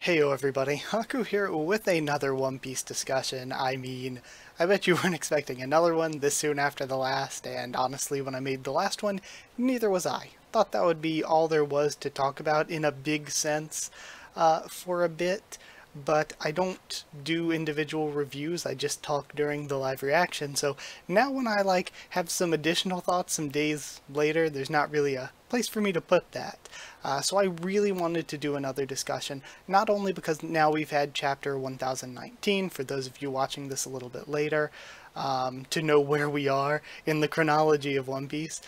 Heyo everybody, Haku here with another One Piece discussion. I bet you weren't expecting another one this soon after the last, and honestly when I made the last one, neither was I. Thought that would be all there was to talk about in a big sense for a bit, but I don't do individual reviews, I just talk during the live reaction, so now when I have some additional thoughts some days later, there's not really a place for me to put that. So I really wanted to do another discussion, not only because now we've had chapter 1019, for those of you watching this a little bit later, to know where we are in the chronology of One Piece.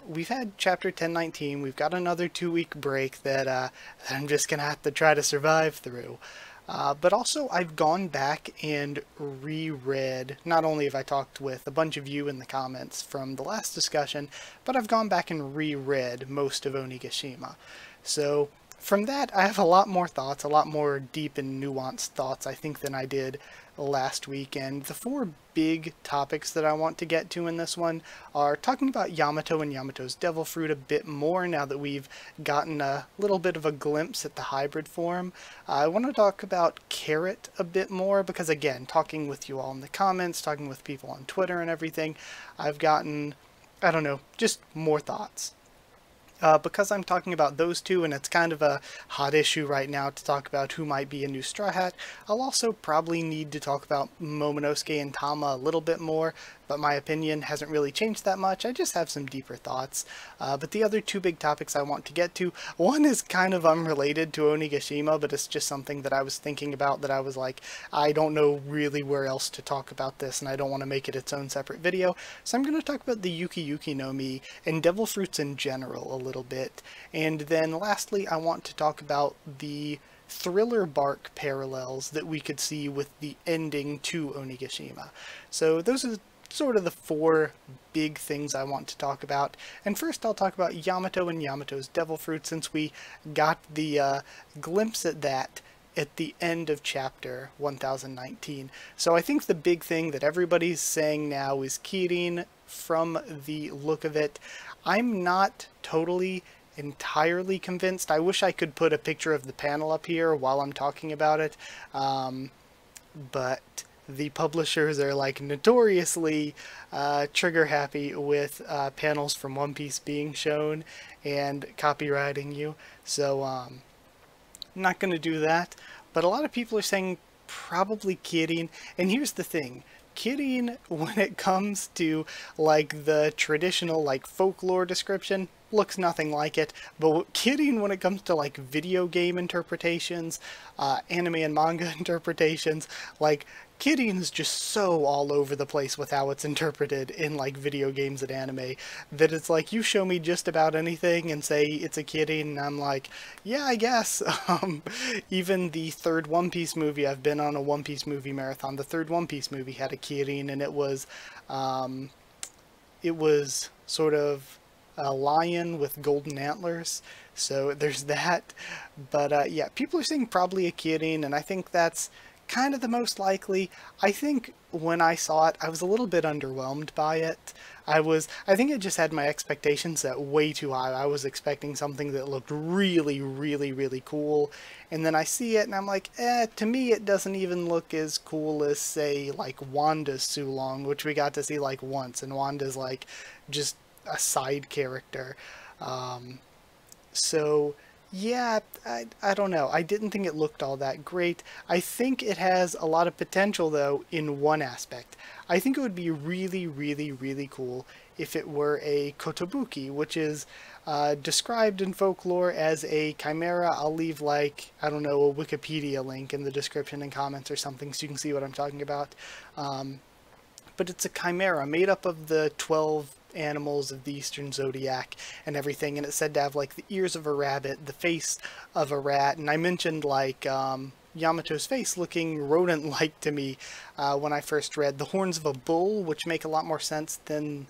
We've had chapter 1019, we've got another 2-week break that I'm just gonna have to try to survive through. But also I've gone back and reread, not only have I talked with a bunch of you in the comments from the last discussion, but I've gone back and reread most of Onigashima. So from that I have a lot more thoughts, a lot more deep and nuanced thoughts I think than I did last week, and the four big topics that I want to get to in this one are talking about Yamato and Yamato's devil fruit a bit more now that we've gotten a little bit of a glimpse at the hybrid form. I want to talk about Carrot a bit more because, again, talking with you all in the comments, talking with people on Twitter and everything, I've gotten, I don't know, just more thoughts. Because I'm talking about those two, and it's kind of a hot issue right now to talk about who might be a new Straw Hat, I'll also probably need to talk about Momonosuke and Tama a little bit more, but my opinion hasn't really changed that much. I just have some deeper thoughts. But the other two big topics I want to get to, one is kind of unrelated to Onigashima, but it's just something that I was thinking about that I was like, I don't know really where else to talk about this, and I don't want to make it its own separate video. So I'm going to talk about the Yuki Yuki no Mi and devil fruits in general a little bit. And then lastly, I want to talk about the thriller bark parallels that we could see with the ending to Onigashima. So those are sort of the four big things I want to talk about. And first I'll talk about Yamato and Yamato's devil fruit, since we got the glimpse at that at the end of chapter 1019. So I think the big thing that everybody's saying now is Kirin. From the look of it, I'm not totally entirely convinced. I wish I could put a picture of the panel up here while I'm talking about it, but the publishers are notoriously trigger happy with panels from One Piece being shown and copywriting you, so I'm not going to do that. But a lot of people are saying probably Kirin, and here's the thing. Kirin, when it comes to the traditional folklore description, looks nothing like it, but Kirin, when it comes to video game interpretations, anime and manga interpretations, Kirin is just so all over the place with how it's interpreted in video games and anime that it's you show me just about anything and say it's a Kirin and I'm like, yeah, I guess. Even the third One Piece movie, I've been on a One Piece movie marathon, the third One Piece movie had a Kirin, and it was sort of a lion with golden antlers, so there's that. But yeah, people are saying probably a Kirin, and I think that's kind of the most likely. I think when I saw it, I was a little bit underwhelmed by it. I think it just had my expectations set way too high. I was expecting something that looked really, really, really cool, and then I see it and I'm like, to me it doesn't even look as cool as, say, Wanda's Sulong, which we got to see once, and Wanda's just a side character. So yeah, I don't know. I didn't think it looked all that great. I think it has a lot of potential, though, in one aspect. I think it would be really, really, really cool if it were a kotobuki, which is described in folklore as a chimera. I'll leave, I don't know, a Wikipedia link in the description and comments or something so you can see what I'm talking about. But it's a chimera made up of the 12 animals of the Eastern Zodiac and everything, and it's said to have the ears of a rabbit, the face of a rat, and I mentioned Yamato's face looking rodent-like to me when I first read, the horns of a bull, which make a lot more sense than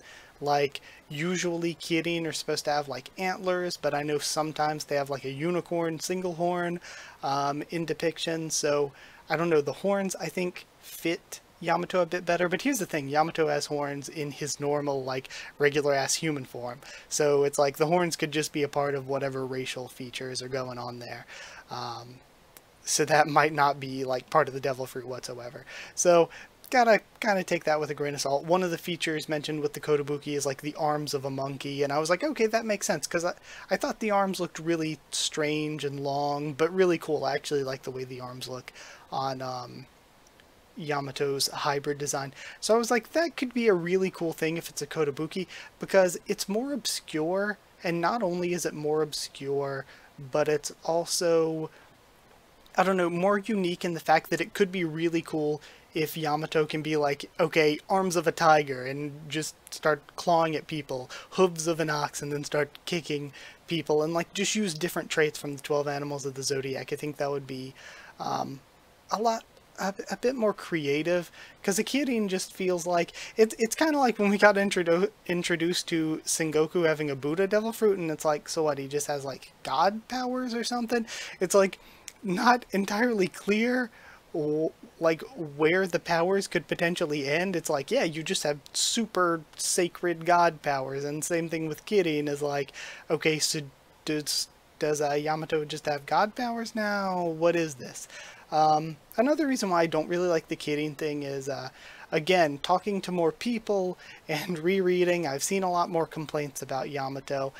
usually Kirin are supposed to have antlers, but I know sometimes they have a unicorn single horn in depiction, so I don't know, the horns I think fit Yamato a bit better. But here's the thing, Yamato has horns in his normal regular ass human form, so it's the horns could just be a part of whatever racial features are going on there. so that might not be like part of the devil fruit whatsoever. So gotta kind of take that with a grain of salt. One of the features mentioned with the Kotobuki is like the arms of a monkey, and I was like, okay, that makes sense, because I thought the arms looked really strange and long, but really cool. I actually like the way the arms look on Yamato's hybrid design. So I was like, that could be a really cool thing if it's a Kotobuki, because it's more obscure, and not only is it more obscure, but it's also, I don't know, more unique in the fact that it could be really cool if Yamato can be like, okay, arms of a tiger, and just start clawing at people, hooves of an ox, and then start kicking people, and like just use different traits from the 12 animals of the zodiac. I think that would be a bit more creative, because the Kirin just feels like it's kind of like when we got introduced to Sengoku having a Buddha devil fruit, and it's like, so what, he just has like god powers or something? It's like not entirely clear like where the powers could potentially end. It's like, yeah, you just have super sacred god powers, and same thing with Kirin is like, okay, so does Yamato just have god powers now? What is this? Another reason why I don't really like the Kirin thing is, again, talking to more people and rereading, I've seen a lot more complaints about Yamato,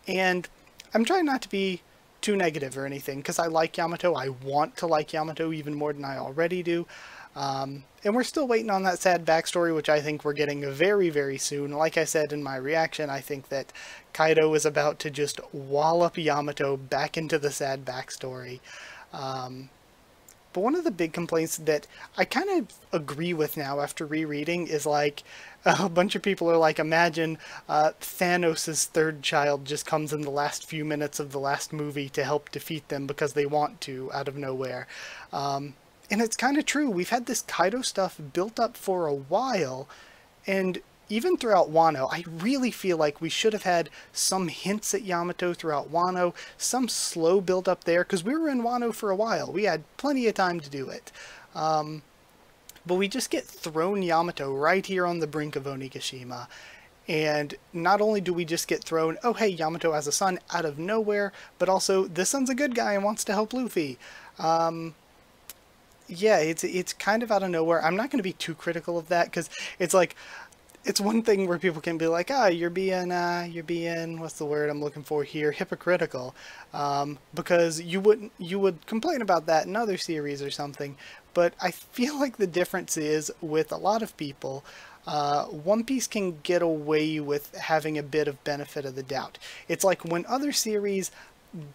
and I'm trying not to be too negative or anything, because I like Yamato. I want to like Yamato even more than I already do. And we're still waiting on that sad backstory, which I think we're getting very, very soon. Like I said in my reaction, I think that Kaido is about to just wallop Yamato back into the sad backstory. But one of the big complaints that I kind of agree with now after rereading is like, a bunch of people are like, imagine Thanos' third child just comes in the last few minutes of the last movie to help defeat them because they want to, out of nowhere. And it's kind of true. We've had this Kaido stuff built up for a while, and even throughout Wano, I really feel like we should have had some hints at Yamato throughout Wano, some slow build up there, because we were in Wano for a while. We had plenty of time to do it. But we just get thrown Yamato right here on the brink of Onigashima. And not only do we just get thrown, oh hey, Yamato has a son out of nowhere, but also this son's a good guy and wants to help Luffy. Yeah, it's kind of out of nowhere. I'm not going to be too critical of that, because it's like, it's one thing where people can be like, you're being, what's the word I'm looking for here, hypocritical, because you would complain about that in other series or something, but I feel like the difference is, with a lot of people, One Piece can get away with having a bit of benefit of the doubt. It's like when other series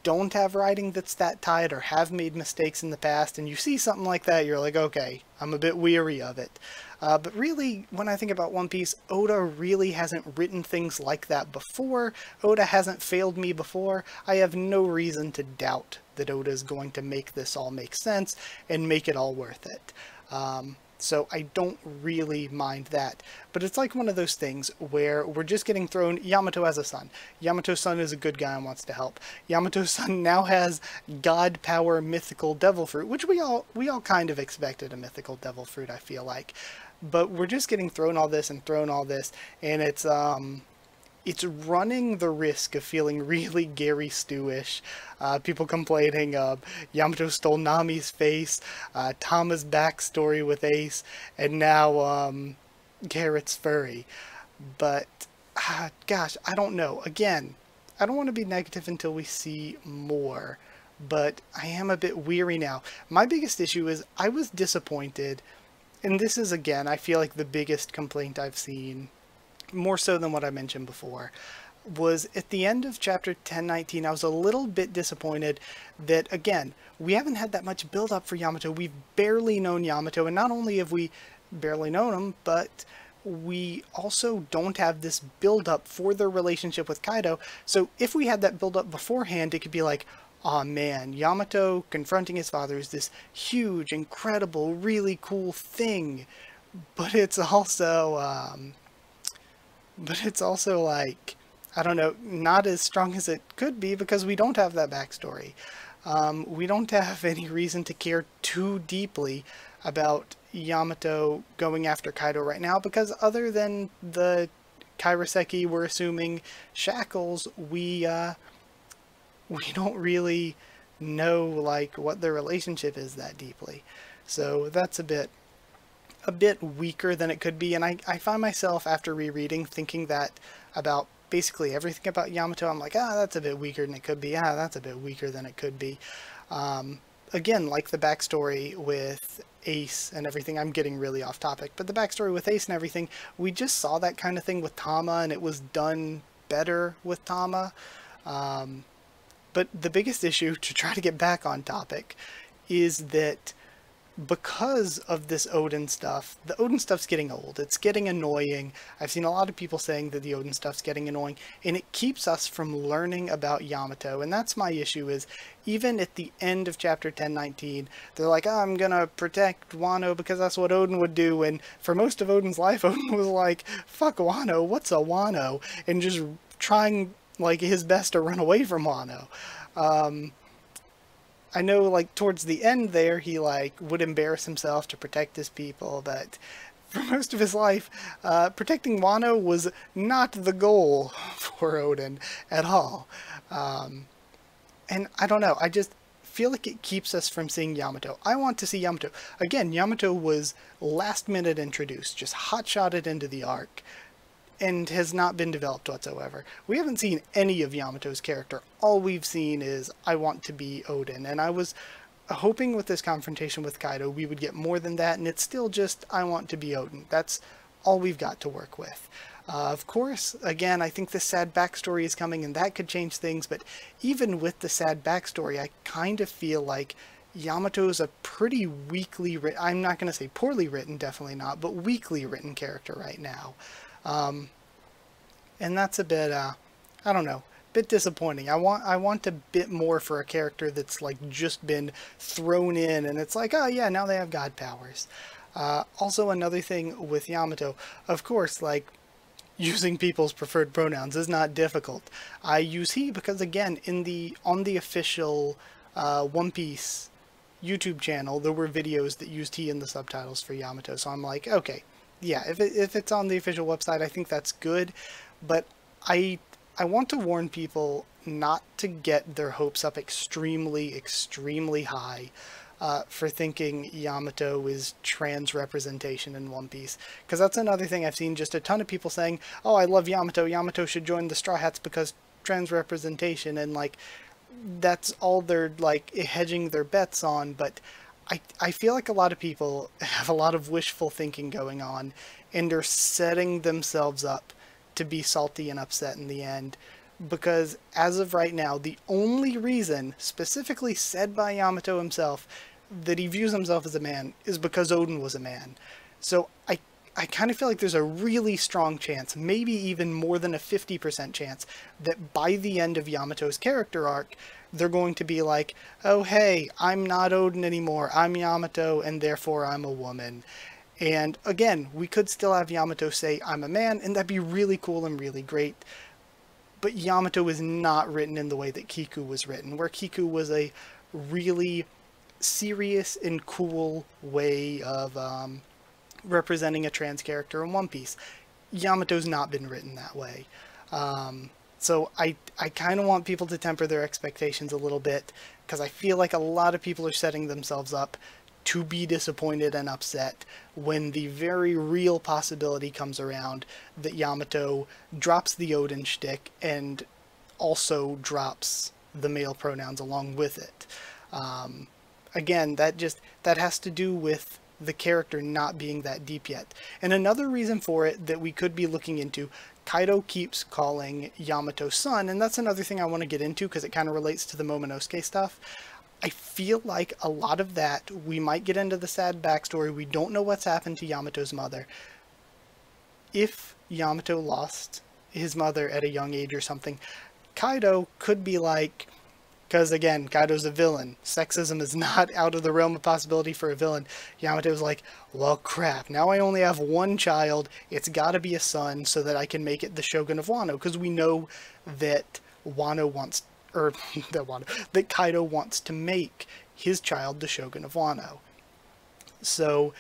don't have writing that's that tight, or have made mistakes in the past, and you see something like that, you're like, okay, I'm a bit weary of it. But really, when I think about One Piece, Oda really hasn't written things like that before. Oda hasn't failed me before. I have no reason to doubt that Oda is going to make this all make sense and make it all worth it. So I don't really mind that. But it's like one of those things where we're just getting thrown, Yamato has a son. Yamato's son is a good guy and wants to help. Yamato's son now has god power mythical devil fruit, which we all kind of expected a mythical devil fruit, I feel like. But we're just getting thrown all this, and it's running the risk of feeling really Gary Stewish. People complaining Yamato stole Nami's face, Tama's backstory with Ace, and now Garrett's furry. But, gosh, I don't know. Again, I don't want to be negative until we see more, but I am a bit weary now. My biggest issue is I was disappointed, and this is, again, I feel like the biggest complaint I've seen, more so than what I mentioned before, was at the end of chapter 1019, I was a little bit disappointed that, again, we haven't had that much build up for Yamato. We've barely known Yamato, and not only have we barely known him, but we also don't have this build up for their relationship with Kaido. So if we had that build up beforehand, it could be like, aw man, Yamato confronting his father is this huge, incredible, really cool thing. But it's also, like, I don't know, not as strong as it could be, because we don't have that backstory. We don't have any reason to care too deeply about Yamato going after Kaido right now, because other than the Kairoseki, we're assuming, shackles, we don't really know like what their relationship is that deeply. So that's a bit weaker than it could be, and I find myself after rereading thinking that about basically everything about Yamato. I'm like, ah, that's a bit weaker than it could be. Ah, that's a bit weaker than it could be. Again, like the backstory with Ace and everything, I'm getting really off topic, but the backstory with Ace and everything, we just saw that kind of thing with Tama, and it was done better with Tama. But the biggest issue, to try to get back on topic, is that because of this Odin stuff, the Odin stuff's getting old. It's getting annoying. I've seen a lot of people saying that the Odin stuff's getting annoying, and it keeps us from learning about Yamato. And that's my issue, is even at the end of chapter 1019, they're like, oh, I'm gonna protect Wano because that's what Odin would do. And for most of Odin's life, Odin was like, fuck Wano, what's a Wano? And just trying like his best to run away from Wano. I know, like, towards the end there, he, like, would embarrass himself to protect his people, but for most of his life, protecting Wano was not the goal for Odin at all. And I don't know, I just feel like it keeps us from seeing Yamato. I want to see Yamato. Again, Yamato was last minute introduced, just hot-shotted into the arc, and has not been developed whatsoever. We haven't seen any of Yamato's character. All we've seen is, I want to be Odin, and I was hoping with this confrontation with Kaido we would get more than that, and it's still just, I want to be Odin. That's all we've got to work with. Of course, again, I think the sad backstory is coming, and that could change things, but even with the sad backstory, I kind of feel like Yamato's a pretty weakly written, I'm not going to say poorly written, definitely not, but weakly written character right now. And that's a bit, I don't know, a bit disappointing. I want a bit more for a character that's like just been thrown in, and it's like, oh yeah, now they have god powers. Also, another thing with Yamato, of course, like, using people's preferred pronouns is not difficult. I use he because, again, on the official One Piece YouTube channel, there were videos that used he in the subtitles for Yamato, so I'm like, okay, yeah, if it's on the official website, I think that's good, but I want to warn people not to get their hopes up extremely, extremely high for thinking Yamato is trans representation in One Piece, because that's another thing I've seen just a ton of people saying, oh, I love Yamato, Yamato should join the Straw Hats because trans representation, and like, that's all they're like hedging their bets on, but I feel like a lot of people have a lot of wishful thinking going on, and are setting themselves up to be salty and upset in the end, because as of right now, the only reason, specifically said by Yamato himself, that he views himself as a man is because Odin was a man. So I kind of feel like there's a really strong chance, maybe even more than a 50% chance, that by the end of Yamato's character arc, they're going to be like, oh hey, I'm not Odin anymore, I'm Yamato, and therefore I'm a woman. And again, we could still have Yamato say, I'm a man, and that'd be really cool and really great. But Yamato is not written in the way that Kiku was written, where Kiku was a really serious and cool way of representing a trans character in One Piece. Yamato's not been written that way. So I kind of want people to temper their expectations a little bit, because I feel like a lot of people are setting themselves up to be disappointed and upset when the very real possibility comes around that Yamato drops the Odin shtick and also drops the male pronouns along with it. Again, that has to do with the character not being that deep yet. And another reason for it that we could be looking into, Kaido keeps calling Yamato son, and that's another thing I want to get into because it kind of relates to the Momonosuke stuff. I feel like a lot of that, we might get into the sad backstory, we don't know what's happened to Yamato's mother. If Yamato lost his mother at a young age or something, Kaido could be like, because again, Kaido's a villain. Sexism is not out of the realm of possibility for a villain. Yamato's like, well crap, now I only have one child, it's gotta be a son so that I can make it the Shogun of Wano, because we know that Wano wants, or that Kaido wants to make his child the Shogun of Wano. So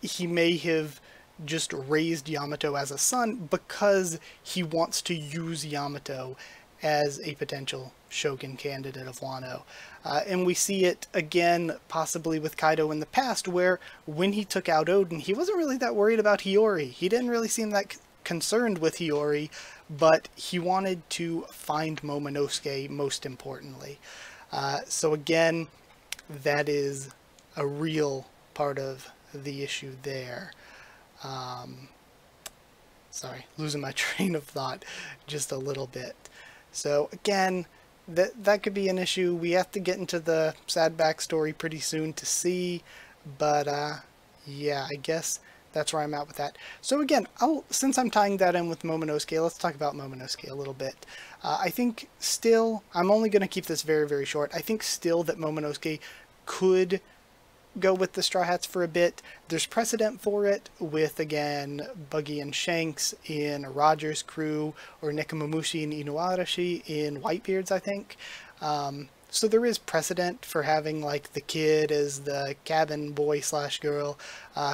he may have just raised Yamato as a son because he wants to use Yamato as a potential Shogun candidate of Wano. And we see it again, possibly with Kaido in the past, where when he took out Oden, he wasn't really that worried about Hiyori. He didn't really seem that concerned with Hiyori, but he wanted to find Momonosuke most importantly. So again, that is a real part of the issue there. Sorry, losing my train of thought just a little bit. So again, that could be an issue. We have to get into the sad backstory pretty soon to see, but yeah, I guess that's where I'm at with that. So again, since I'm tying that in with Momonosuke, let's talk about Momonosuke a little bit. I think still, I'm only going to keep this very, very short. I think still that Momonosuke could go with the Straw Hats for a bit. There's precedent for it with, again, Buggy and Shanks in Roger's crew, or Nekomamushi and Inuarashi in Whitebeard's, I think. So there is precedent for having, like, the kid as the cabin boy slash girl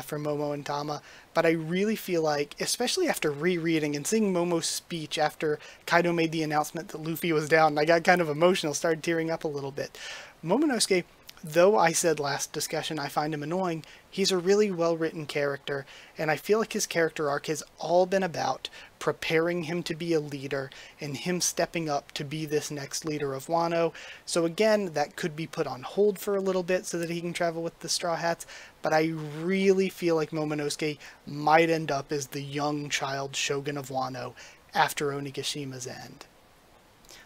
for Momo and Tama. But I really feel like, especially after rereading and seeing Momo's speech after Kaido made the announcement that Luffy was down, and I got kind of emotional, started tearing up a little bit. Momonosuke, though I said last discussion I find him annoying, he's a really well-written character, and I feel like his character arc has all been about preparing him to be a leader and him stepping up to be this next leader of Wano. So again, that could be put on hold for a little bit so that he can travel with the Straw Hats, but I really feel like Momonosuke might end up as the young child shogun of Wano after Onigashima's end.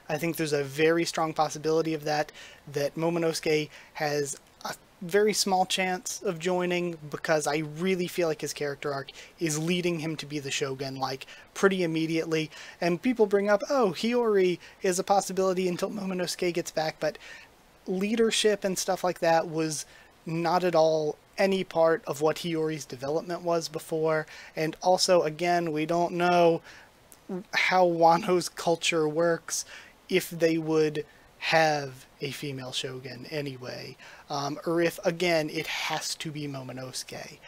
I think there's a very strong possibility of that Momonosuke has a very small chance of joining, because I really feel like his character arc is leading him to be the shogun, like, pretty immediately. And people bring up, oh, Hiyori is a possibility until Momonosuke gets back, but leadership and stuff like that was not at all any part of what Hiyori's development was before. And also, again, we don't know how Wano's culture works, if they would have a female shogun anyway, or if, again, it has to be Momonosuke.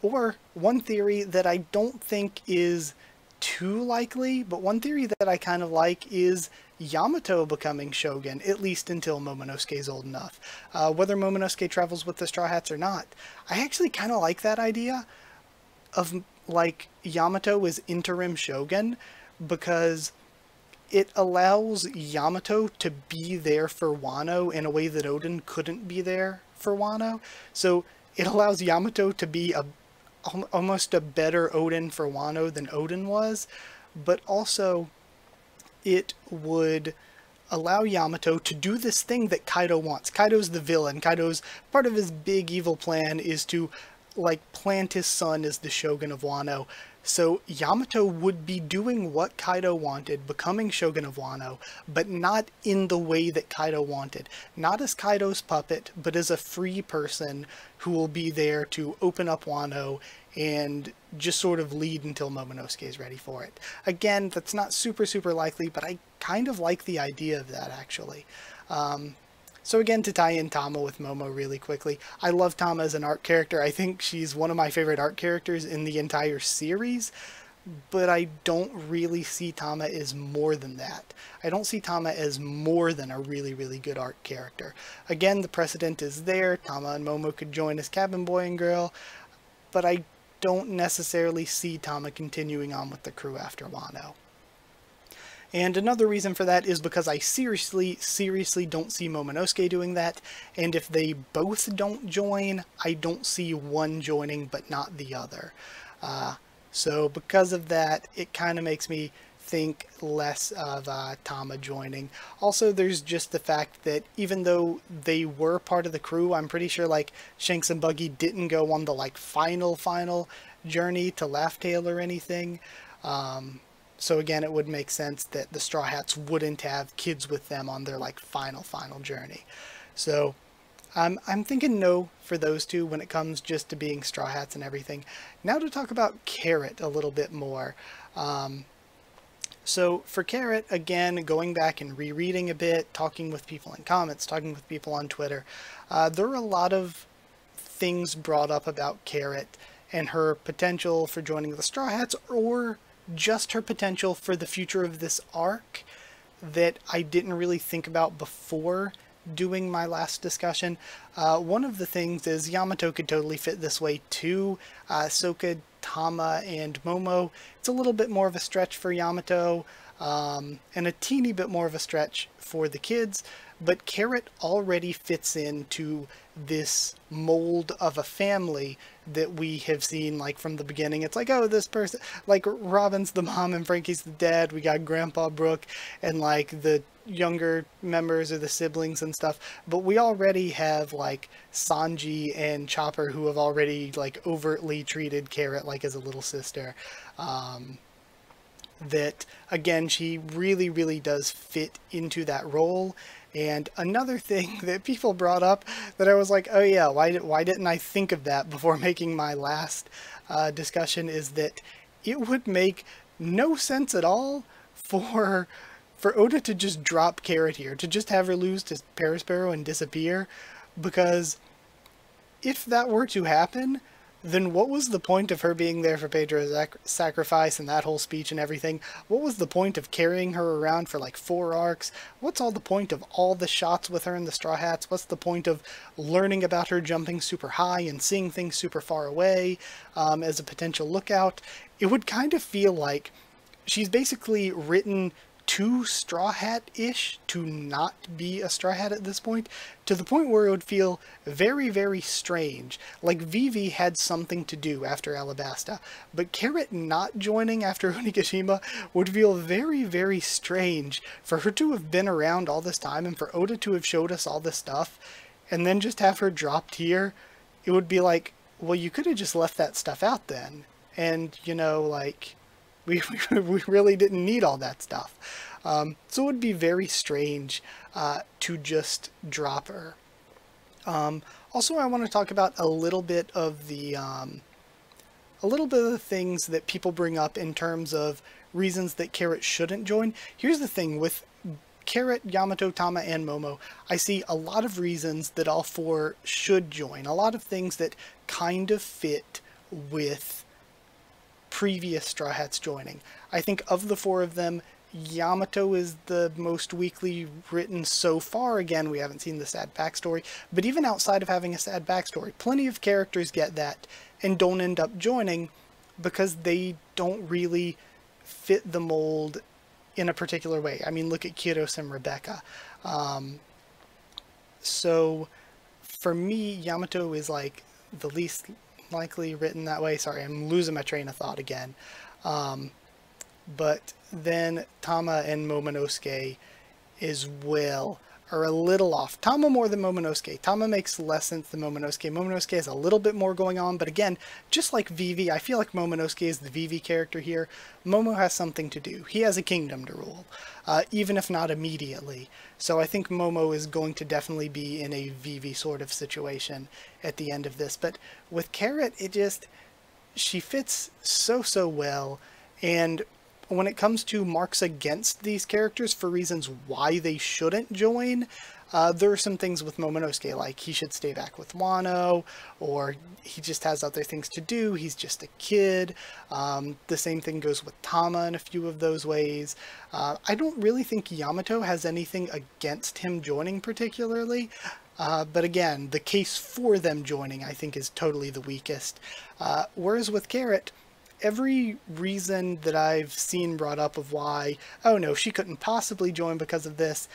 Or one theory that I don't think is too likely, but one theory that I kind of like is Yamato becoming shogun, at least until Momonosuke's old enough. Whether Momonosuke travels with the Straw Hats or not, I actually kind of like that idea of, like, Yamato as interim shogun, because it allows Yamato to be there for Wano in a way that Oden couldn't be there for Wano. So it allows Yamato to be almost a better Oden for Wano than Oden was, but also it would allow Yamato to do this thing that Kaido wants. Kaido's the villain. Kaido's part of his big evil plan is to, like, plant his son as the shogun of Wano. So Yamato would be doing what Kaido wanted, becoming shogun of Wano, but not in the way that Kaido wanted. Not as Kaido's puppet, but as a free person who will be there to open up Wano and just sort of lead until Momonosuke is ready for it. Again, that's not super, super likely, but I kind of like the idea of that, actually. So again, to tie in Tama with Momo really quickly, I love Tama as an arc character. I think she's one of my favorite arc characters in the entire series, but I don't really see Tama as more than that. I don't see Tama as more than a really, really good arc character. Again, the precedent is there. Tama and Momo could join as cabin boy and girl, but I don't necessarily see Tama continuing on with the crew after Wano. And another reason for that is because I seriously, seriously don't see Momonosuke doing that, and if they both don't join, I don't see one joining but not the other. So because of that, it kind of makes me think less of Tama joining. Also, there's just the fact that even though they were part of the crew, I'm pretty sure, like, Shanks and Buggy didn't go on the, like, final journey to Laugh Tale or anything. So again, it would make sense that the Straw Hats wouldn't have kids with them on their, like, final journey. So I'm thinking no for those two when it comes just to being Straw Hats and everything. Now to talk about Carrot a little bit more. So for Carrot, again, going back and rereading a bit, talking with people in comments, talking with people on Twitter, there are a lot of things brought up about Carrot and her potential for joining the Straw Hats, or just her potential for the future of this arc, that I didn't really think about before doing my last discussion. One of the things is Yamato could totally fit this way too. So could Tama and Momo. It's a little bit more of a stretch for Yamato, and a teeny bit more of a stretch for the kids, but Carrot already fits into this mold of a family that we have seen like from the beginning. It's like, oh, this person, like Robin's the mom and Frankie's the dad, we got Grandpa Brooke and like the younger members or the siblings and stuff, but we already have like Sanji and Chopper who have already like overtly treated Carrot like as a little sister. That again, she really does fit into that role. And another thing that people brought up that I was like, oh yeah, why didn't I think of that before making my last discussion, is that it would make no sense at all for Oda to just drop Carrot here, to just have her lose to Perisparrow and disappear, because if that were to happen, then what was the point of her being there for Pedro's sacrifice and that whole speech and everything? What was the point of carrying her around for like 4 arcs? What's all the point of all the shots with her in the Straw Hats? What's the point of learning about her jumping super high and seeing things super far away as a potential lookout? It would kind of feel like she's basically written too Straw Hat-ish to not be a Straw Hat at this point, to the point where it would feel very strange. Like Vivi had something to do after Alabasta, but Carrot not joining after Onigashima would feel very strange for her to have been around all this time and for Oda to have showed us all this stuff and then just have her dropped here. It would be like, well, you could have just left that stuff out then, and you know, like we really didn't need all that stuff. So it would be very strange to just drop her. Also, I want to talk about a little bit of the things that people bring up in terms of reasons that Carrot shouldn't join. Here's the thing with Carrot, Yamato, Tama, and Momo. I see a lot of reasons that all 4 should join. A lot of things that kind of fit with previous Straw Hats joining. I think of the 4 of them, Yamato is the most weakly written so far. Again, we haven't seen the sad backstory, but even outside of having a sad backstory, plenty of characters get that and don't end up joining because they don't really fit the mold in a particular way. I mean, look at Kiros and Rebecca. So for me, Yamato is like the least likely written that way. Sorry, I'm losing my train of thought again. But then Tama and Momonosuke as well are a little off. Tama more than Momonosuke. Tama makes less sense than Momonosuke. Momonosuke has a little bit more going on, but again, just like Vivi, I feel like Momonosuke is the Vivi character here. Momo has something to do. He has a kingdom to rule, even if not immediately. So I think Momo is going to definitely be in a Vivi sort of situation at the end of this. But with Carrot, she fits so well, and when it comes to marks against these characters for reasons why they shouldn't join, there are some things with Momonosuke, like he should stay back with Wano, or he just has other things to do, he's just a kid. The same thing goes with Tama in a few of those ways. I don't really think Yamato has anything against him joining particularly, but again, the case for them joining I think is totally the weakest. Whereas with Carrot, every reason that I've seen brought up of why, oh no, she couldn't possibly join because of this,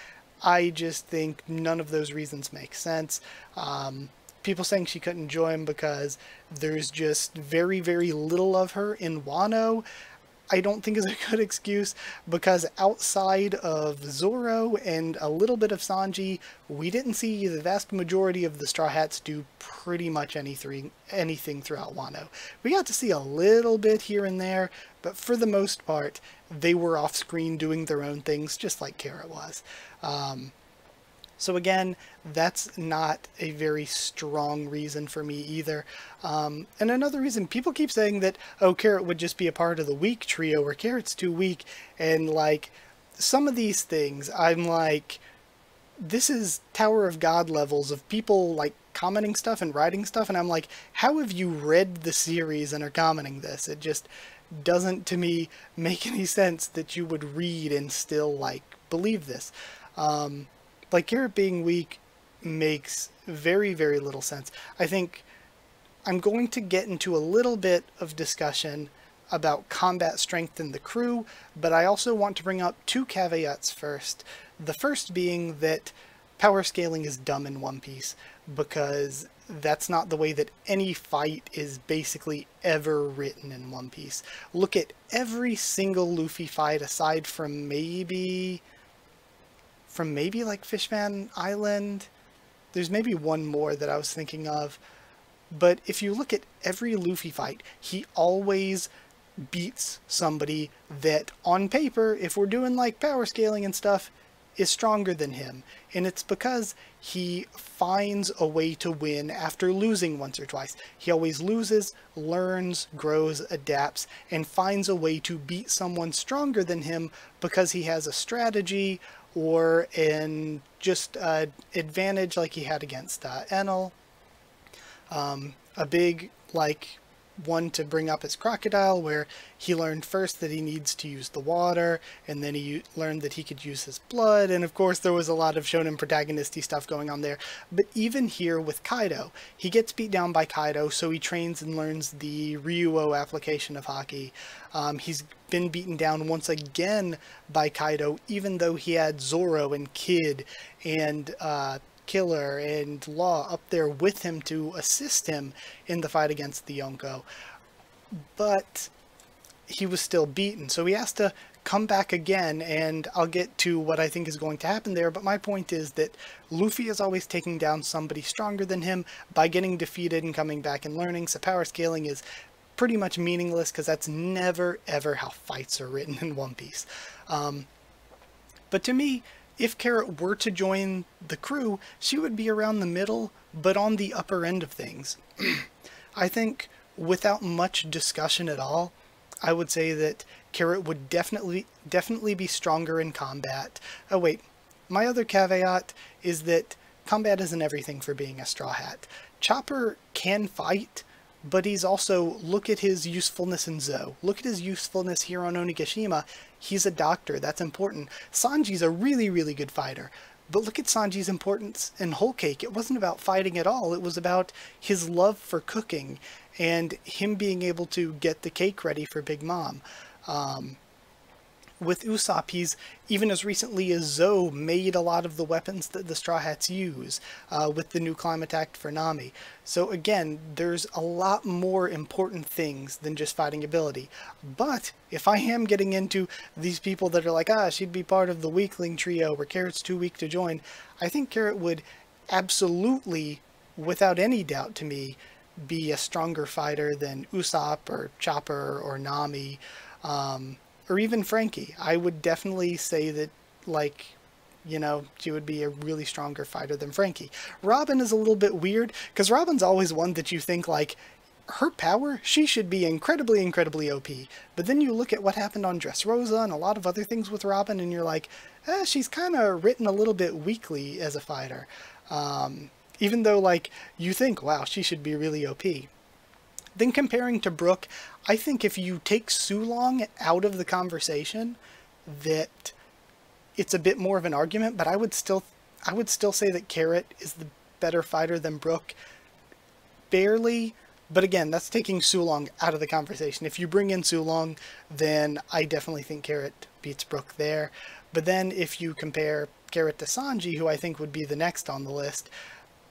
I just think none of those reasons make sense. People saying she couldn't join because there's just very little of her in Wano, I don't think is a good excuse, because outside of Zoro and a little bit of Sanji, we didn't see the vast majority of the Straw Hats do pretty much anything throughout Wano. We got to see a little bit here and there, but for the most part, they were off screen doing their own things, just like Carrot was. So again, that's not a very strong reason for me either. And another reason, people keep saying that, oh, Carrot would just be a part of the weak trio, or Carrot's too weak, and like, some of these things, I'm like, this is Tower of God levels of people like commenting stuff and writing stuff, and I'm like, how have you read the series and are commenting this? It just doesn't, to me, make any sense that you would read and still like believe this. Like, Carrot being weak makes very, very little sense. I think I'm going to get into a little bit of discussion about combat strength in the crew, but I also want to bring up two caveats first. The first being that power scaling is dumb in One Piece, because that's not the way that any fight is basically ever written in One Piece. Look at every single Luffy fight aside from maybe like Fishman Island. There's maybe one more that I was thinking of. But if you look at every Luffy fight, he always beats somebody that, on paper, if we're doing like power scaling and stuff, is stronger than him. And it's because he finds a way to win after losing once or twice. He always loses, learns, grows, adapts, and finds a way to beat someone stronger than him because he has a strategy or an advantage like he had against Enel. A big, like, one to bring up is Crocodile, where he learned first that he needs to use the water, and then he learned that he could use his blood, and of course there was a lot of shonen protagonisty stuff going on there. But even here with Kaido, he gets beat down by Kaido, so he trains and learns the Ryuo application of Haki. He's been beaten down once again by Kaido, even though he had Zoro and Kid and Killer and Law up there with him to assist him in the fight against the Yonko. But he was still beaten, so he has to come back again, and I'll get to what I think is going to happen there. But my point is that Luffy is always taking down somebody stronger than him by getting defeated and coming back and learning, so power scaling is pretty much meaningless because that's never ever how fights are written in One Piece. But to me, if Carrot were to join the crew, she would be around the middle, but on the upper end of things. I think, without much discussion at all, I would say that Carrot would definitely be stronger in combat. Oh wait, my other caveat is that combat isn't everything for being a Straw Hat. Chopper can fight, but he's also, look at his usefulness in Zou. Look at his usefulness here on Onigashima. He's a doctor, that's important. Sanji's a really, really good fighter. But look at Sanji's importance in Whole Cake. It wasn't about fighting at all. It was about his love for cooking and him being able to get the cake ready for Big Mom. With Usopp, he's, even as recently as Zou, made a lot of the weapons that the Straw Hats use, with the new Climate Act for Nami. So again, there's a lot more important things than just fighting ability. But if I am getting into these people that are like, she'd be part of the weakling trio where Carrot's too weak to join, I think Carrot would absolutely, without any doubt to me, be a stronger fighter than Usopp or Chopper or Nami, or even Frankie. I would definitely say that, like, you know, she would be a really stronger fighter than Frankie. Robin is a little bit weird, because Robin's always one that you think, like, her power, she should be incredibly, incredibly OP. But then you look at what happened on Dressrosa and a lot of other things with Robin, and you're like, she's kind of written a little bit weakly as a fighter. Even though, like, you think, wow, she should be really OP. Then comparing to Brook, I think if you take Sulong out of the conversation, that it's a bit more of an argument, but I would still say that Carrot is the better fighter than Brook. Barely, but again, that's taking Sulong out of the conversation. If you bring in Sulong, then I definitely think Carrot beats Brook there. But then if you compare Carrot to Sanji, who I think would be the next on the list,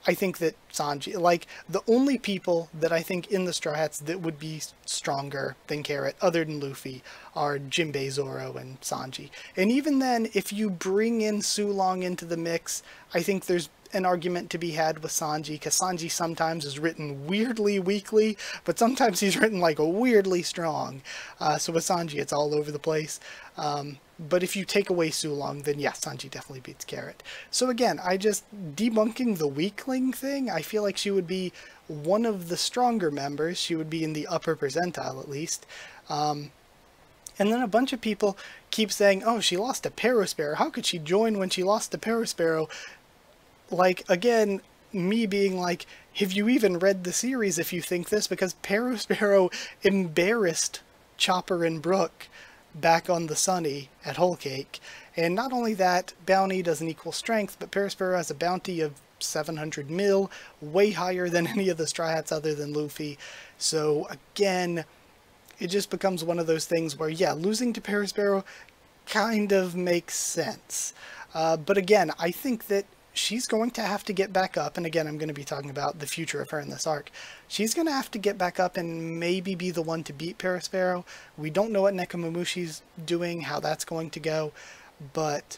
I think that Sanji, like, the only people that I think in the Straw Hats that would be stronger than Carrot, other than Luffy, are Jinbei, Zoro, and Sanji. And even then, if you bring in Sulong into the mix, I think there's an argument to be had with Sanji, because Sanji sometimes is written weirdly weakly, but sometimes he's written, like, weirdly strong. So with Sanji, it's all over the place. But if you take away Sulong, then yes, Sanji definitely beats Carrot. So again, debunking the weakling thing, I feel like she would be one of the stronger members. She would be in the upper percentile at least. And then a bunch of people keep saying, oh, she lost to Parasparrow. How could she join when she lost to Parasparrow? Like, again, me being like, have you even read the series if you think this? Because Parasparrow embarrassed Chopper and Brook back on the Sunny at Whole Cake. And not only that, bounty doesn't equal strength, but Perospero has a bounty of 700 mil, way higher than any of the Straw Hats other than Luffy. So again, it just becomes one of those things where, yeah, losing to Perospero kind of makes sense. But again, I think that she's going to have to get back up, and again, I'm going to be talking about the future of her in this arc. She's going to have to get back up and maybe be the one to beat Perospero. We don't know what Nekomamushi's doing, how that's going to go, but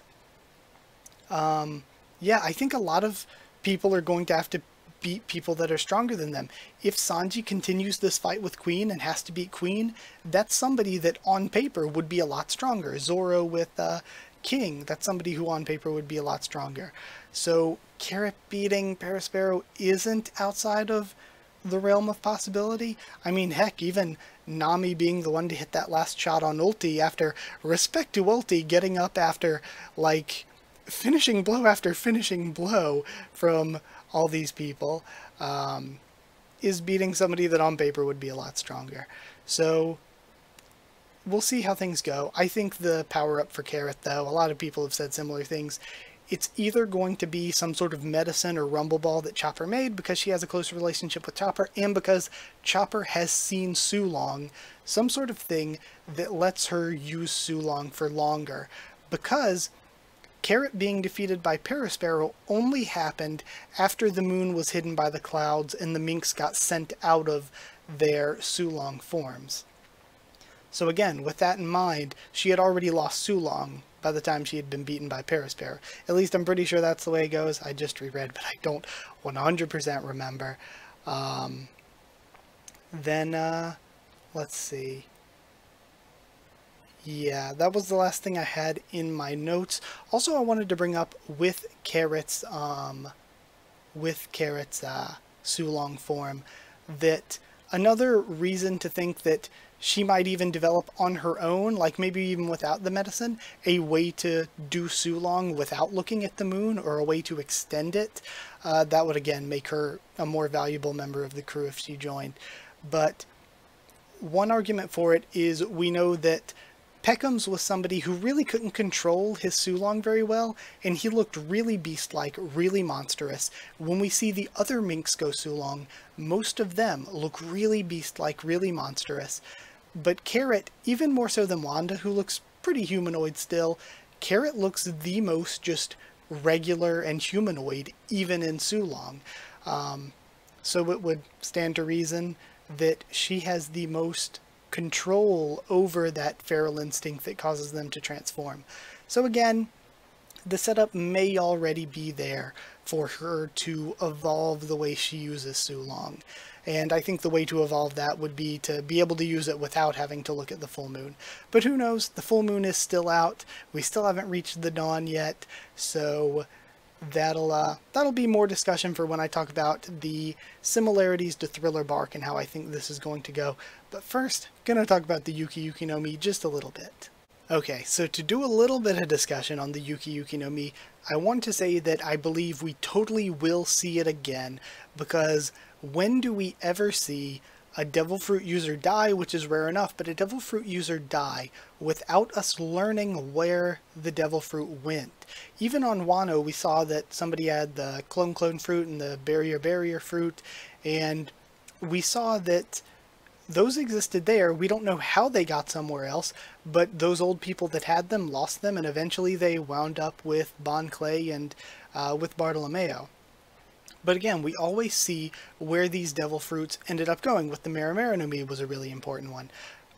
yeah, I think a lot of people are going to have to beat people that are stronger than them. If Sanji continues this fight with Queen and has to beat Queen, that's somebody that on paper would be a lot stronger. Zoro with King, that's somebody who on paper would be a lot stronger. So Carrot beating Perospero isn't outside of the realm of possibility. I mean, heck, even Nami being the one to hit that last shot on Ulti after, respect to Ulti, getting up after, like, finishing blow after finishing blow from all these people, is beating somebody that on paper would be a lot stronger. So we'll see how things go. I think the power-up for Carrot, though, a lot of people have said similar things. It's either going to be some sort of medicine or rumble ball that Chopper made because she has a closer relationship with Chopper, and because Chopper has seen Sulong, some sort of thing that lets her use Sulong for longer. Because Carrot being defeated by Perospero only happened after the moon was hidden by the clouds and the minks got sent out of their Sulong forms. So again, with that in mind, she had already lost Sulong by the time she had been beaten by Perospero. At least I'm pretty sure that's the way it goes. I just reread, but I don't 100% remember. Let's see. Yeah, that was the last thing I had in my notes. Also, I wanted to bring up with Carrot's Sulong form, that another reason to think that she might even develop on her own, like maybe even without the medicine, a way to do Sulong without looking at the moon, or a way to extend it. That would again make her a more valuable member of the crew if she joined. But one argument for it is we know that Peckham's was somebody who really couldn't control his Sulong very well, and he looked really beast-like, really monstrous. When we see the other minks go Sulong, most of them look really beast-like, really monstrous. But Carrot, even more so than Wanda, who looks pretty humanoid still, Carrot looks the most just regular and humanoid, even in Sulong. So it would stand to reason that she has the most control over that feral instinct that causes them to transform. So again, the setup may already be there for her to evolve the way she uses Sulong. And I think the way to evolve that would be to be able to use it without having to look at the full moon. But who knows? The full moon is still out. We still haven't reached the dawn yet. So that'll be more discussion for when I talk about the similarities to Thriller Bark and how I think this is going to go. But first, I'm going to talk about the Yuki Yuki no Mi just a little bit. Okay, so to do a little bit of discussion on the Yuki Yuki no Mi, I want to say that I believe we totally will see it again, because when do we ever see a Devil Fruit user die, which is rare enough, but a Devil Fruit user die without us learning where the Devil Fruit went? Even on Wano, we saw that somebody had the Clone Fruit and the Barrier Fruit, and we saw that those existed there. We don't know how they got somewhere else, but those old people that had them lost them, and eventually they wound up with Bon Clay and with Bartolomeo. But again, we always see where these Devil Fruits ended up going. With the Marimara no Mi was a really important one.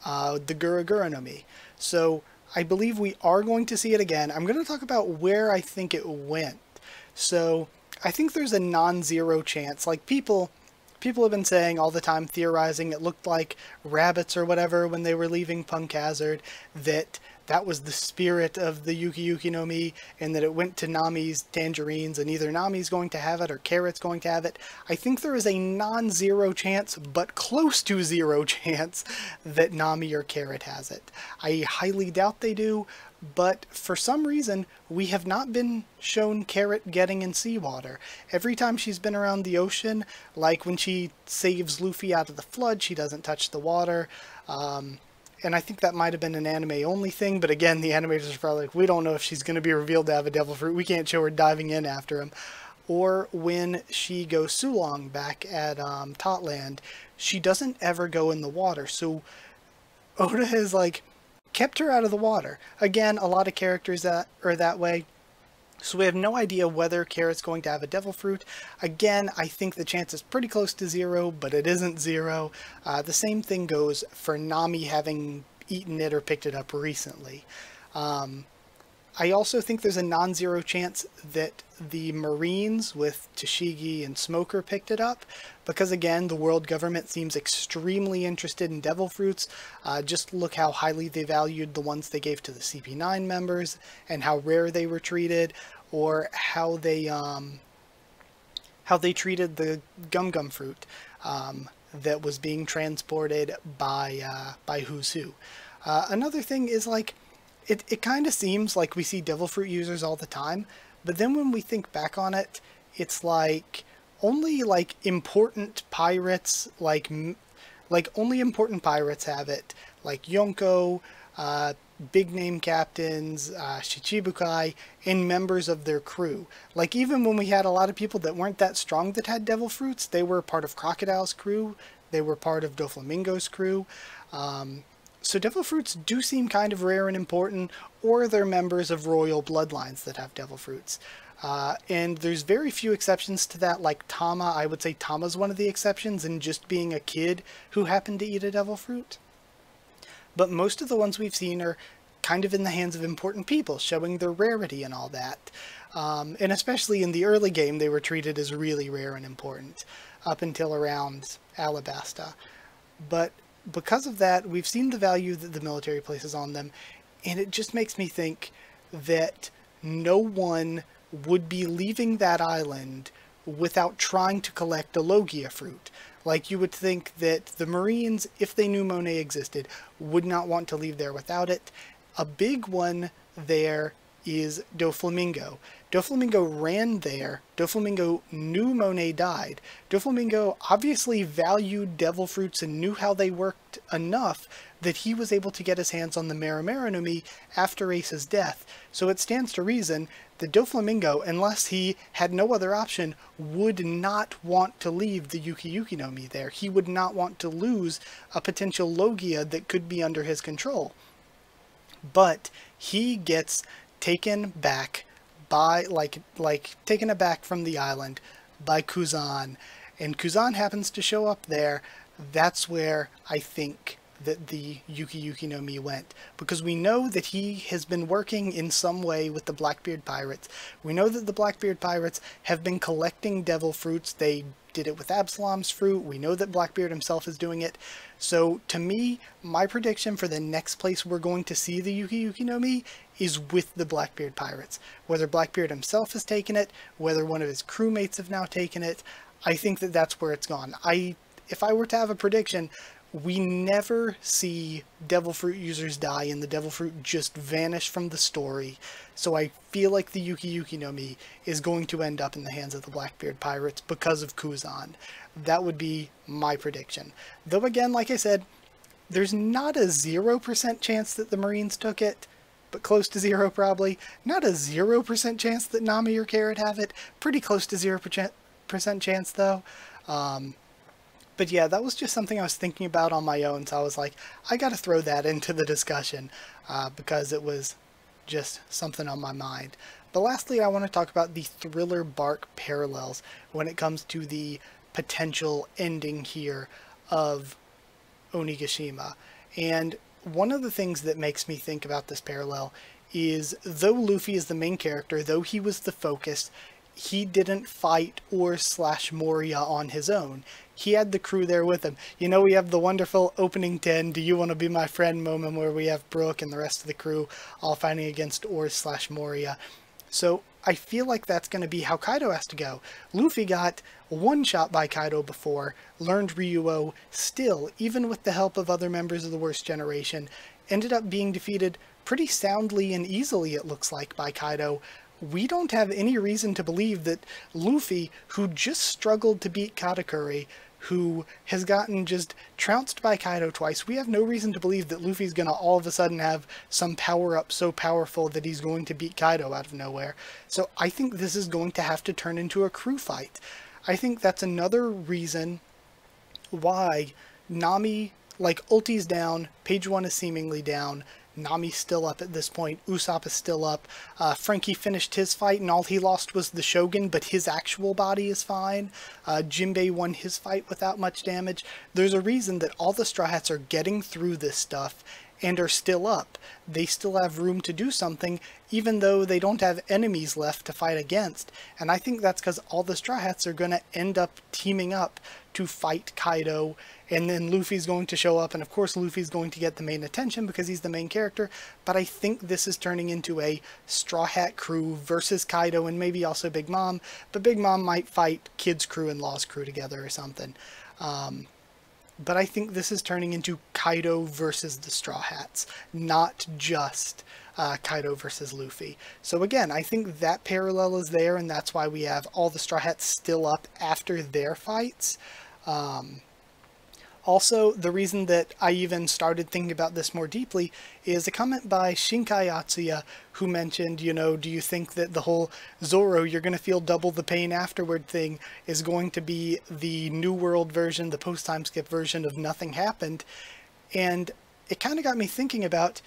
The Gura Gura no Mi. So I believe we are going to see it again. I'm going to talk about where I think it went. So I think there's a non-zero chance. Like people have been saying all the time, theorizing it looked like rabbits or whatever when they were leaving Punk Hazard, that was the spirit of the Yuki Yuki no Mi, and that it went to Nami's tangerines, and either Nami's going to have it or Carrot's going to have it. I think there is a non-zero chance, but close to zero chance, that Nami or Carrot has it. I highly doubt they do, but for some reason, we have not been shown Carrot getting in seawater. Every time she's been around the ocean, like when she saves Luffy out of the flood, she doesn't touch the water. and I think that might have been an anime-only thing, but again, the animators are probably like, we don't know if she's going to be revealed to have a devil fruit. We can't show her diving in after him. Or when she goes Sulong back at Totland, she doesn't ever go in the water. So Oda has, like, kept her out of the water. Again, a lot of characters that are that way. So we have no idea whether Carrot's going to have a devil fruit. Again, I think the chance is pretty close to 0, but it isn't 0. The same thing goes for Nami having eaten it or picked it up recently. I also think there's a non-zero chance that the Marines with Tashigi and Smoker picked it up, because again, the world government seems extremely interested in devil fruits. Just look how highly they valued the ones they gave to the CP9 members, and how rare they were treated, or how they treated the Gum Gum fruit that was being transported by Who's Who. Another thing is, like, it kind of seems like we see devil fruit users all the time, but then when we think back on it, it's like only like important pirates, like only important pirates have it, like Yonko, big name captains, Shichibukai, and members of their crew. Like, even when we had a lot of people that weren't that strong that had devil fruits, they were part of Crocodile's crew, they were part of Doflamingo's crew. So devil fruits do seem kind of rare and important, or they're members of royal bloodlines that have devil fruits. And there's very few exceptions to that, like Tama. I would say Tama's one of the exceptions in just being a kid who happened to eat a devil fruit. But most of the ones we've seen are kind of in the hands of important people, showing their rarity and all that. And especially in the early game, they were treated as really rare and important, up until around Alabasta. But because of that, we've seen the value that the military places on them, and it just makes me think that no one would be leaving that island without trying to collect a Logia fruit. Like, you would think that the Marines, if they knew Monet existed, would not want to leave there without it. A big one there is Doflamingo. Doflamingo ran there. Doflamingo knew Monet died. Doflamingo obviously valued devil fruits and knew how they worked enough that he was able to get his hands on the Marimara no Mi after Ace's death. So it stands to reason that Doflamingo, unless he had no other option, would not want to leave the Yuki Yuki no Mi there. He would not want to lose a potential Logia that could be under his control. But he gets taken back by, taken aback from the island by Kuzan, and Kuzan happens to show up there. That's where I think that the Yuki Yuki no Mi went, because we know that he has been working in some way with the Blackbeard Pirates. We know that the Blackbeard Pirates have been collecting devil fruits. They did it with Absalom's fruit. We know that Blackbeard himself is doing it. So to me, my prediction for the next place we're going to see the Yuki Yuki no Mi is with the Blackbeard Pirates. Whether Blackbeard himself has taken it, whether one of his crewmates have now taken it, I think that that's where it's gone. If I were to have a prediction, we never see devil fruit users die and the devil fruit just vanish from the story. So I feel like the Yuki Yuki no Mi is going to end up in the hands of the Blackbeard Pirates because of Kuzan. That would be my prediction. Though again, like I said, there's not a 0% chance that the Marines took it, but close to 0 probably. Not a 0% chance that Nami or Carrot have it. Pretty close to 0% chance though. But yeah, that was just something I was thinking about on my own, so I was like, I gotta throw that into the discussion, because it was just something on my mind. But lastly, I want to talk about the Thriller Bark parallels when it comes to the potential ending here of Onigashima. And one of the things that makes me think about this parallel is, though Luffy is the main character, though he was the focus, he didn't fight or slash Moria on his own. He had the crew there with him. You know, we have the wonderful opening 10, do you want to be my friend moment, where we have Brook and the rest of the crew all fighting against Oars slash Moria. So I feel like that's going to be how Kaido has to go. Luffy got one shot by Kaido before, learned Ryuo, still, even with the help of other members of the Worst Generation, ended up being defeated pretty soundly and easily, it looks like, by Kaido. We don't have any reason to believe that Luffy, who just struggled to beat Katakuri, who has gotten just trounced by Kaido twice. We have no reason to believe that Luffy's gonna all of a sudden have some power-up so powerful that he's going to beat Kaido out of nowhere. So I think this is going to have to turn into a crew fight. I think that's another reason why Nami, like, ulti's down, page 1 is seemingly down, Nami's still up at this point, Usopp is still up, Frankie finished his fight and all he lost was the Shogun, but his actual body is fine, Jinbei won his fight without much damage. There's a reason that all the Straw Hats are getting through this stuff and are still up. They still have room to do something, even though they don't have enemies left to fight against. And I think that's because all the Straw Hats are going to end up teaming up to fight Kaido, and then Luffy's going to show up, and of course Luffy's going to get the main attention because he's the main character, but I think this is turning into a Straw Hat crew versus Kaido and maybe also Big Mom, but Big Mom might fight Kid's crew and Law's crew together or something. But I think this is turning into Kaido versus the Straw Hats, not just Kaido versus Luffy. So again, I think that parallel is there, and that's why we have all the Straw Hats still up after their fights. Also, the reason that I even started thinking about this more deeply is a comment by Shinkai Atsuya, who mentioned, you know, do you think that the whole Zoro, you're going to feel double the pain afterward thing is going to be the New World version, the post-time skip version of Nothing Happened? And it kind of got me thinking about,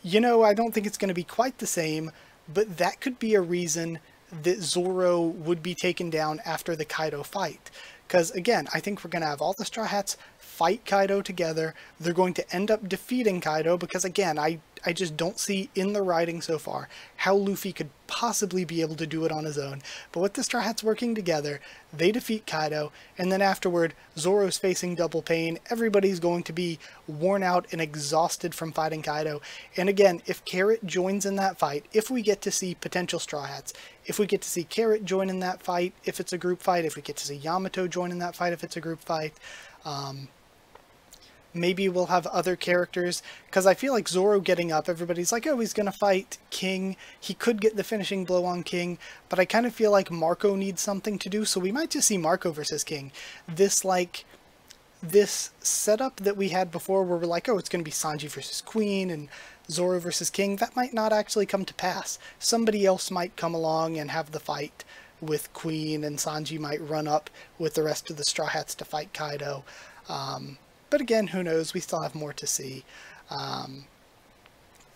you know, I don't think it's going to be quite the same, but that could be a reason that Zoro would be taken down after the Kaido fight. Because, again, I think we're going to have all the Straw Hats fight Kaido together. They're going to end up defeating Kaido because, again, I just don't see in the writing so far how Luffy could possibly be able to do it on his own. But with the Straw Hats working together, they defeat Kaido, and then afterward, Zoro's facing double pain. Everybody's going to be worn out and exhausted from fighting Kaido. And again, if Carrot joins in that fight, if we get to see potential Straw Hats, if we get to see Carrot join in that fight, if it's a group fight, if we get to see Yamato join in that fight, if it's a group fight, maybe we'll have other characters, because I feel like Zoro getting up, everybody's like, oh, he's going to fight King. He could get the finishing blow on King, but I kind of feel like Marco needs something to do, so we might just see Marco versus King. This setup that we had before where we're like, oh, it's going to be Sanji versus Queen and Zoro versus King, that might not actually come to pass. Somebody else might come along and have the fight with Queen, and Sanji might run up with the rest of the Straw Hats to fight Kaido. But again, who knows? We still have more to see.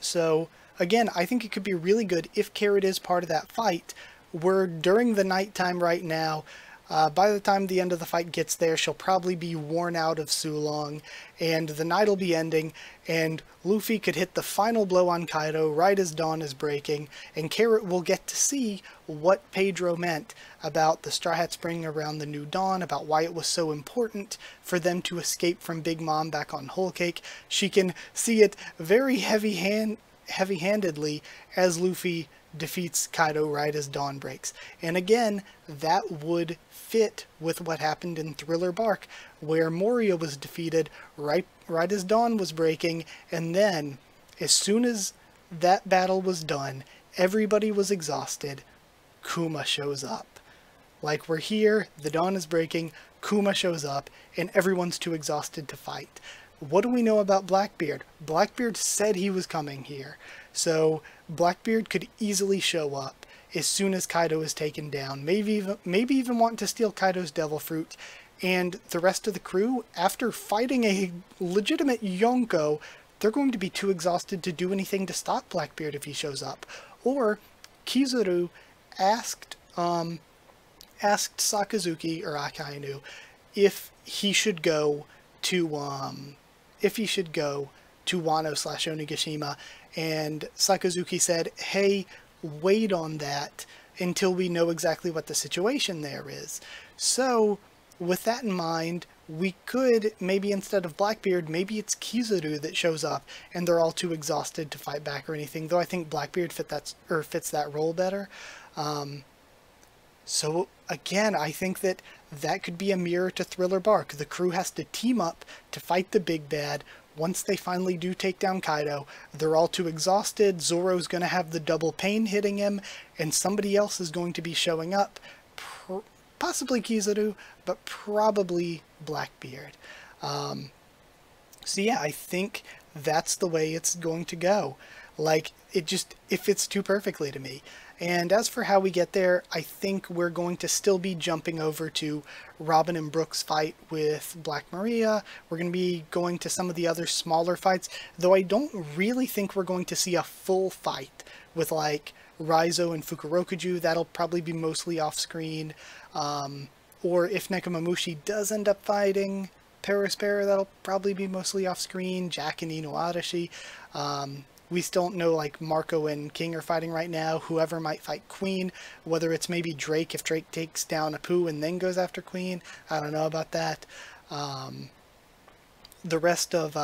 So, again, I think it could be really good if Carrot is part of that fight. We're during the nighttime right now. By the time the end of the fight gets there, she'll probably be worn out of Sulong, and the night will be ending, and Luffy could hit the final blow on Kaido right as dawn is breaking, and Carrot will get to see what Pedro meant about the Straw Hats bringing around the new dawn, about why it was so important for them to escape from Big Mom back on Whole Cake. She can see it very heavy-handedly as Luffy defeats Kaido right as dawn breaks. And again, that would fit with what happened in Thriller Bark, where Moria was defeated right as dawn was breaking, and then as soon as that battle was done, everybody was exhausted, Kuma shows up. Like, we're here, the dawn is breaking, Kuma shows up, and everyone's too exhausted to fight. What do we know about Blackbeard? Blackbeard said he was coming here. So Blackbeard could easily show up as soon as Kaido is taken down, maybe even want to steal Kaido's Devil Fruit, and the rest of the crew, after fighting a legitimate Yonko, they're going to be too exhausted to do anything to stop Blackbeard if he shows up. Or Kizaru asked Sakazuki, or Akainu, if he should go to Wano / Onigashima, and Sakazuki said, hey, wait on that until we know exactly what the situation there is. So, with that in mind, we could, maybe instead of Blackbeard, maybe it's Kizaru that shows up, and they're all too exhausted to fight back or anything, though I think Blackbeard fits that role better. So, again, I think that could be a mirror to Thriller Bark. The crew has to team up to fight the big bad. Once they finally do take down Kaido, they're all too exhausted, Zoro's going to have the double pain hitting him, and somebody else is going to be showing up, possibly Kizaru, but probably Blackbeard. So yeah, I think that's the way it's going to go. Like, it fits too perfectly to me. And as for how we get there, I think we're going to still be jumping over to Robin and Brooke's fight with Black Maria. We're going to be going to some of the other smaller fights, though I don't really think we're going to see a full fight with, like, Raizo and Fukurokuju. That'll probably be mostly off-screen. Or if Nekomamushi does end up fighting Perospera, that'll probably be mostly off-screen. Jack and Ino Arashi. We still don't know, like, Marco and King are fighting right now. Whoever might fight Queen, whether it's maybe Drake, if Drake takes down Apu and then goes after Queen. I don't know about that. The rest of,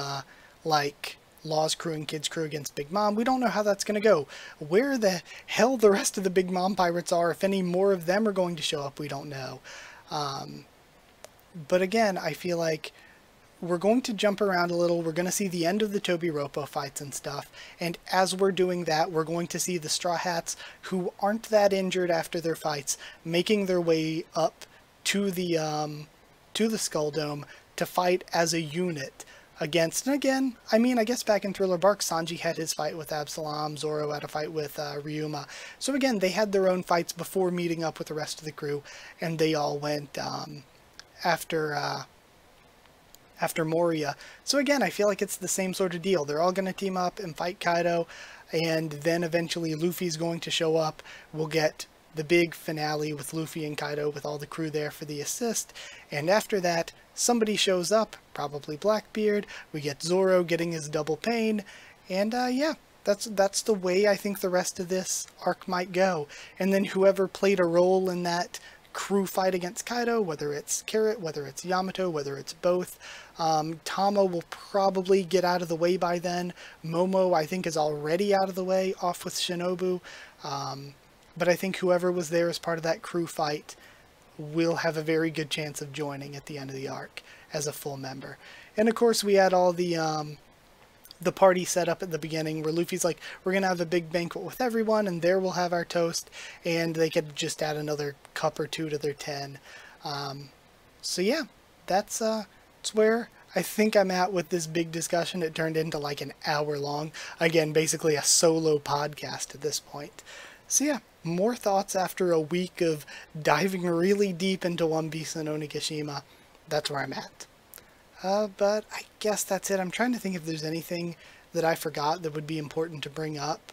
like, Law's crew and Kid's crew against Big Mom, we don't know how that's going to go. Where the hell the rest of the Big Mom pirates are, if any more of them are going to show up, we don't know. But again, I feel like we're going to jump around a little. We're going to see the end of the Tobiropo fights and stuff. And as we're doing that, we're going to see the Straw Hats, who aren't that injured after their fights, making their way up to the Skull Dome to fight as a unit against, and again, I mean, I guess back in Thriller Bark, Sanji had his fight with Absalom, Zoro had a fight with Ryuma. So again, they had their own fights before meeting up with the rest of the crew, and they all went after Moria. So again, I feel like it's the same sort of deal. They're all going to team up and fight Kaido, and then eventually Luffy's going to show up. We'll get the big finale with Luffy and Kaido with all the crew there for the assist, and after that, somebody shows up, probably Blackbeard. We get Zoro getting his double pain, and yeah, that's the way I think the rest of this arc might go. And then whoever played a role in that crew fight against Kaido, whether it's Carrot, whether it's Yamato, whether it's both. Tama will probably get out of the way by then. Momo, I think, is already out of the way, off with Shinobu. But I think whoever was there as part of that crew fight will have a very good chance of joining at the end of the arc as a full member. And of course, we had all the party set up at the beginning where Luffy's like, we're going to have a big banquet with everyone, and there we'll have our toast, and they could just add another cup or two to their 10. So yeah, that's where I think I'm at with this big discussion. It turned into like an hour long. Again, basically a solo podcast at this point. So yeah, more thoughts after a week of diving really deep into One Piece and Onigashima. That's where I'm at. But I guess that's it. I'm trying to think if there's anything that I forgot that would be important to bring up.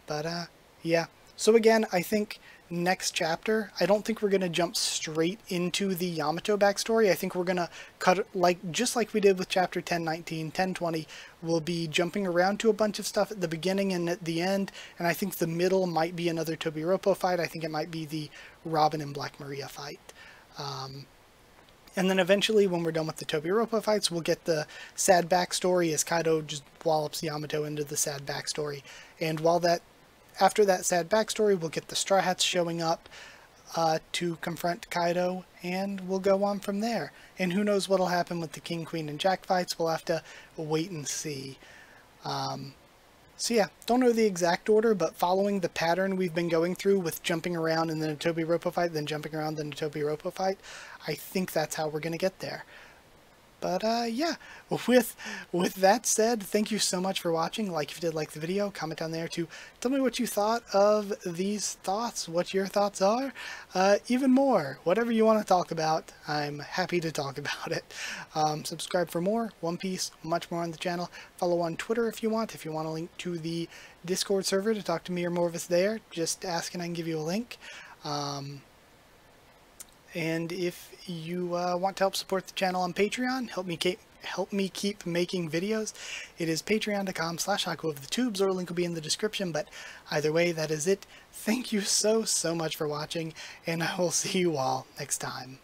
But, yeah. So again, I think next chapter, I don't think we're going to jump straight into the Yamato backstory. I think we're going to cut, just like we did with chapter 10, 19, 10, 20, we'll be jumping around to a bunch of stuff at the beginning and at the end. And I think the middle might be another Tobiropo fight. I think it might be the Robin and Black Maria fight. And then eventually, when we're done with the Tobiropo fights, we'll get the sad backstory as Kaido just wallops Yamato into the sad backstory. And after that sad backstory, we'll get the Straw Hats showing up to confront Kaido, and we'll go on from there. And who knows what'll happen with the King, Queen, and Jack fights. We'll have to wait and see. So yeah, don't know the exact order, but following the pattern we've been going through with jumping around and then a Tobiropo fight, then jumping around, then a Tobiropo fight, I think that's how we're going to get there. But yeah, with that said, thank you so much for watching. Like if you did like the video, comment down there to tell me what you thought of these thoughts, what your thoughts are. Even more, whatever you want to talk about, I'm happy to talk about it. Subscribe for more One Piece, much more on the channel. Follow on Twitter if you want a link to the Discord server to talk to me or more of us there. Just ask and I can give you a link. And if you want to help support the channel on Patreon, help me keep making videos, it is patreon.com/Haku of the Tubes, or a link will be in the description. But either way, that is it. Thank you so much for watching, and I will see you all next time.